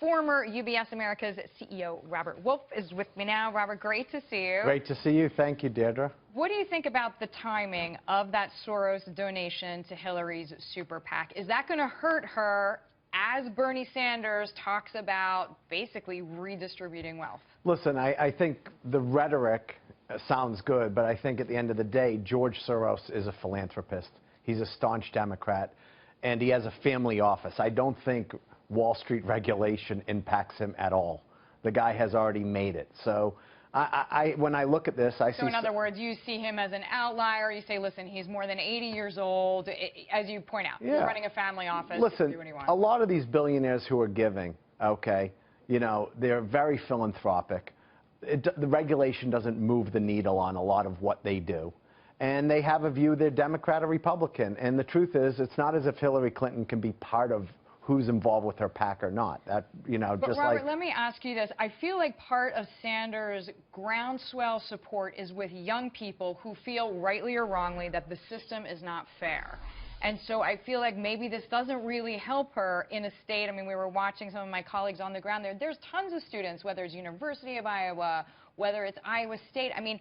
former UBS America's CEO, Robert Wolf, is with me now. Robert, great to see you. Great to see you. Thank you, Deirdre. What do you think about the timing of that Soros donation to Hillary's super PAC? Is that going to hurt her as Bernie Sanders talks about basically redistributing wealth? Listen, I think the rhetoric sounds good, but I think at the end of the day, George Soros is a philanthropist. He's a staunch Democrat, and he has a family office. I don't think Wall Street regulation impacts him at all. The guy has already made it. So when I look at this, I see... So in other words, you see him as an outlier. You say, listen, he's more than 80 years old. As you point out, he's running a family office. Listen, do what he wants. A lot of these billionaires who are giving, okay, you know, they're very philanthropic. The regulation doesn't move the needle on a lot of what they do. And they have a view they're Democrat or Republican. And the truth is, it's not as if Hillary Clinton can be part of who's involved with her PAC or not. That, you know, but just Robert, like... let me ask you this. I feel like part of Sanders' groundswell support is with young people who feel, rightly or wrongly, that the system is not fair. And so I feel like maybe this doesn't really help her in a state. I mean, we were watching some of my colleagues on the ground there. There's tons of students, whether it's University of Iowa, whether it's Iowa State. I mean,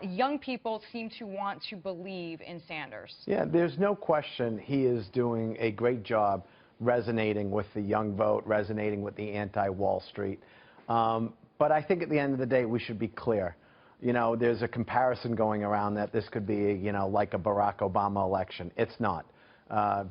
young people seem to want to believe in Sanders. Yeah, there's no question he is doing a great job resonating with the young vote, resonating with the anti-Wall Street. But I think at the end of the day, we should be clear. You know, there's a comparison going around that this could be, you know, like a Barack Obama election. It's not.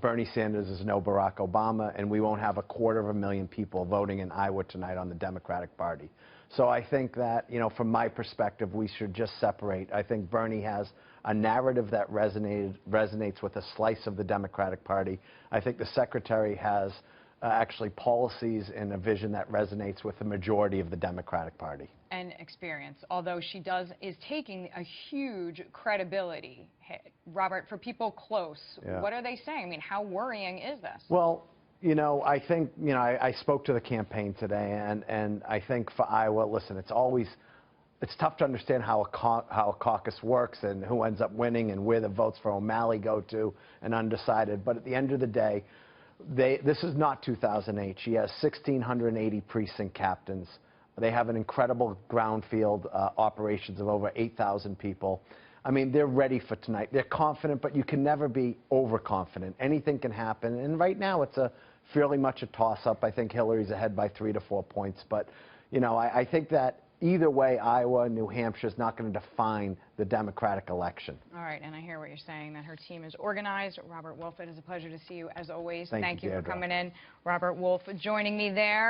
Bernie Sanders is no Barack Obama, and we won't have 250,000 people voting in Iowa tonight on the Democratic Party. So I think that, you know, from my perspective, we should just separate. I think Bernie has a narrative that resonates with a slice of the Democratic Party. I think the Secretary has actually policies and a vision that resonates with the majority of the Democratic Party. And experience, although she is taking a huge credibility hit. Robert, for people close, what are they saying? I mean, how worrying is this? Well, you know, I think, you know, I spoke to the campaign today, and I think for Iowa, listen, it's tough to understand how a caucus works and who ends up winning and where the votes for O'Malley go to and undecided. But at the end of the day, this is not 2008. She has 1,680 precinct captains. They have an incredible ground field operations of over 8,000 people. I mean, they're ready for tonight. They're confident, but you can never be overconfident. Anything can happen. And right now, it's fairly much a toss-up. I think Hillary's ahead by 3 to 4 points. But, you know, I think that either way, Iowa and New Hampshire is not going to define the Democratic election. All right, and I hear what you're saying, that her team is organized. Robert Wolf, it is a pleasure to see you as always. Thank you for coming in. Robert Wolf joining me there.